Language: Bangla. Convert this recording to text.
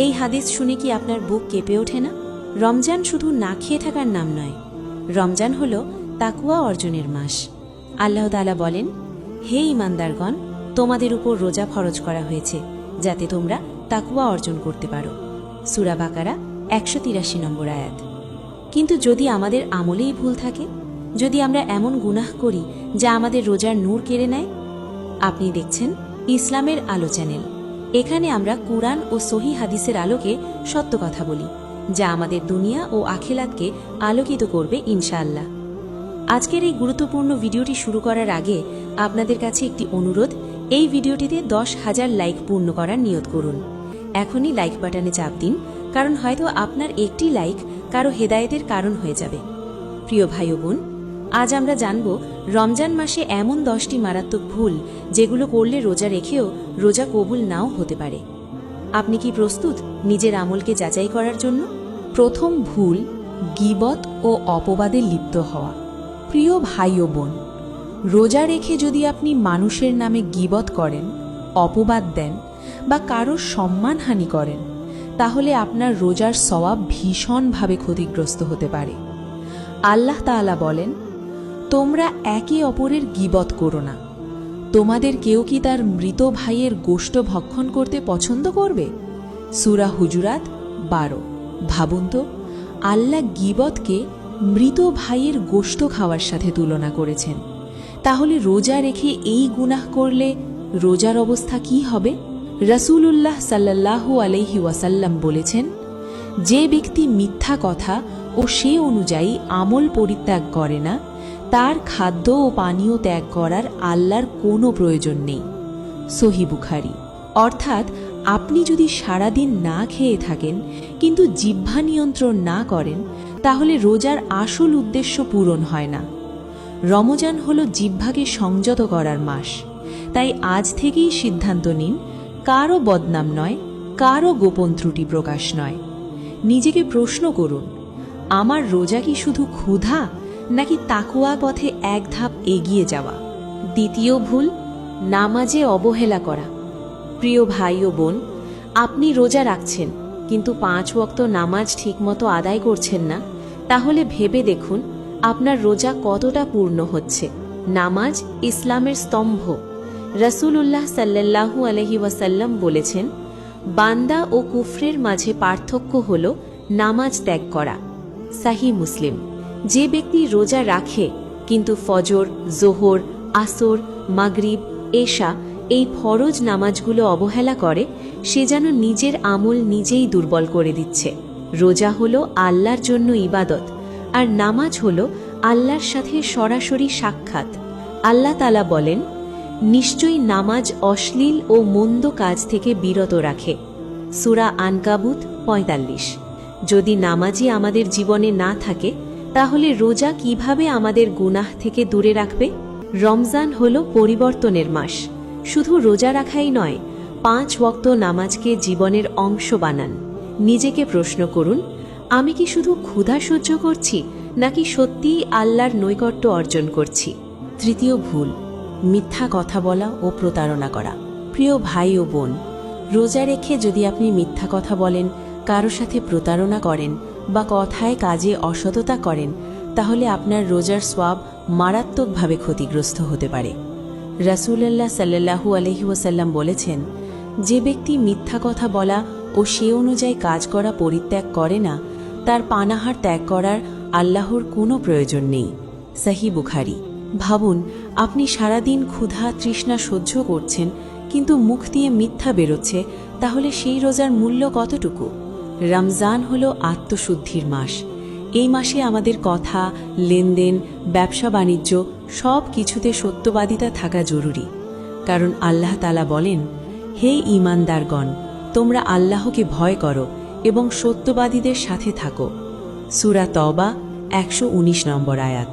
এই হাদিস শুনে কি আপনার বুক কেঁপে ওঠে না? রমজান শুধু না খেয়ে থাকার নাম নয়, রমজান হল তাকওয়া অর্জনের মাস। আল্লাহ তাআলা বলেন, হে ঈমানদারগণ, তোমাদের উপর রোজা ফরজ করা হয়েছে যাতে তোমরা তাকওয়া অর্জন করতে পারো। সূরা বাকারা 183 নম্বর আয়াত। কিন্তু যদি আমাদের আমলেই ভুল থাকে, যদি আমরা এমন গুনাহ করি যা আমাদের রোজার নূর কেড়ে নেয়। আপনি দেখছেন ইসলামের আলো চ্যানেল। এখানে আমরা কুরআন ও সহিহ হাদিসের আলোকে সত্য কথা বলি, যা আমাদের দুনিয়া ও আখিরাতকে আলোকিত করবে ইনশাআল্লাহ। আজকের এই গুরুত্বপূর্ণ ভিডিওটি শুরু করার আগে আপনাদের কাছে একটি অনুরোধ, এই ভিডিওটিতে 10,000 লাইক পূর্ণ করার নিয়ত করুন। এখনই লাইক বাটনে চাপ দিন, কারণ হয়তো আপনার একটি লাইক কারো হেদায়েতের কারণ হয়ে যাবে। প্রিয় ভাই ও বোন, আজ আমরা জানব রমজান মাসে এমন 10টি মারাত্মক ভুল যেগুলো করলে রোজা রেখেও রোজা কবুল নাও হতে পারে। আপনি কি প্রস্তুত নিজের আমলকে যাচাই করার জন্য? প্রথম ভুল, গীবত ও অপবাদে লিপ্ত হওয়া। প্রিয় ভাই ও বোন, রোজা রেখে যদি আপনি মানুষের নামে গীবত করেন, অপবাদ দেন বা কারোর সম্মানহানি করেন, তাহলে আপনার রোজার সওয়াব ভীষণভাবে ক্ষতিগ্রস্ত হতে পারে। আল্লাহ তাআলা বলেন, তোমরা একে অপরের গীবত করো না। তোমাদের কেউ কি তার মৃত ভাইয়ের গোশত ভক্ষণ করতে পছন্দ করবে? সূরা হুজুরাত 12। ভাবুন তো, আল্লাহ গীবতকে মৃত ভাইয়ের গোশত খাওয়ার সাথে তুলনা করেছেন। তাহলে রোজা রেখে এই গুনাহ করলে রোজার অবস্থা কি হবে? রাসূলুল্লাহ সাল্লাল্লাহু আলাইহি ওয়াসাল্লাম বলেছেন, যে ব্যক্তি মিথ্যা কথা ও সে অনুযায়ী আমল পরিত্যাগ করে না, তার খাদ্য ও পানীয় ত্যাগ করার আল্লাহর কোনো প্রয়োজন নেই। সহিহ বুখারী। অর্থাৎ আপনি যদি সারাদিন না খেয়ে থাকেন কিন্তু জিহ্বা নিয়ন্ত্রণ না করেন, তাহলে রোজার আসল উদ্দেশ্য পূরণ হয় না। রমজান হল জিহ্বাকে সংযত করার মাস। তাই আজ থেকেই সিদ্ধান্ত নিন, কারও বদনাম নয়, কারও গোপন ত্রুটি প্রকাশ নয়। নিজেকে প্রশ্ন করুন, আমার রোজা কি শুধু ক্ষুধা, নাকি তাকওয়া পথে এক ধাপ এগিয়ে যাওয়া? দ্বিতীয় ভুল, নামাজে অবহেলা করা। প্রিয় ভাই ও বোন, আপনি রোজা রাখছেন কিন্তু 5 ওয়াক্ত নামাজ ঠিকমতো আদায় করছেন না, তাহলে ভেবে দেখুন আপনার রোজা কতটা পূর্ণ হচ্ছে। নামাজ ইসলামের স্তম্ভ। রাসূলুল্লাহ সাল্লাল্লাহু আলাইহি ওয়াসাল্লাম বলেছেন, বান্দা ও কুফরের মাঝে পার্থক্য হল নামাজ ত্যাগ করা। সহিহ মুসলিম। যে ব্যক্তি রোজা রাখে কিন্তু ফজর, জোহর, আসর, মাগরিব, এশা এই ফরজ নামাজগুলো অবহেলা করে, সে যেন নিজের আমল নিজেই দুর্বল করে দিচ্ছে। রোজা হলো আল্লাহর জন্য ইবাদত, আর নামাজ হলো আল্লাহর সাথে সরাসরি সাক্ষাৎ। আল্লাহ তাআলা বলেন, নিশ্চয়ই নামাজ অশ্লীল ও মন্দ কাজ থেকে বিরত রাখে। সূরা আনকাবুত 45। যদি নামাজই আমাদের জীবনে না থাকে, তাহলে রোজা কিভাবে আমাদের গুনাহ থেকে দূরে রাখবে? রমজান হলো পরিবর্তনের মাস। শুধু রোজা রাখাই নয়, 5 ওয়াক্ত নামাজকে জীবনের অংশ বানান। নিজেকে প্রশ্ন করুন, আমি কি শুধু ক্ষুধা সহ্য করছি, নাকি সত্যিই আল্লাহর নৈকট্য অর্জন করছি? তৃতীয় ভুল, মিথ্যা কথা বলা ও প্রতারণা করা। প্রিয় ভাই ও বোন, রোজা রেখে যদি আপনি মিথ্যা কথা বলেন, কারো সাথে প্রতারণা করেন বা কথায় কাজে অসততা করেন, তাহলে আপনার রোজার সওয়াব মারাত্মকভাবে ক্ষতিগ্রস্ত হতে পারে। রাসূলুল্লাহ সাল্লাল্লাহু আলাইহি ওয়াসাল্লাম বলেছেন, যে ব্যক্তি মিথ্যা কথা বলা ও সে অনুযায়ী কাজ করা পরিত্যাগ করে না, তার পানাহার ত্যাগ করার আল্লাহর কোনো প্রয়োজন নেই। সহিহ বুখারী। ভাবুন, আপনি সারাদিন ক্ষুধা তৃষ্ণা সহ্য করছেন কিন্তু মুখ দিয়ে মিথ্যা বেরোচ্ছে, তাহলে সেই রোজার মূল্য কতটুকু? রমজান হলো আত্মশুদ্ধির মাস। এই মাসে আমাদের কথা, লেনদেন, ব্যবসা বাণিজ্য সব কিছুতে সত্যবাদিতা থাকা জরুরি। কারণ আল্লাহ তাআলা বলেন, হে ঈমানদারগণ, তোমরা আল্লাহকে ভয় করো এবং সত্যবাদীদের সাথে থাকো। সূরা তওবা 119 নম্বর আয়াত।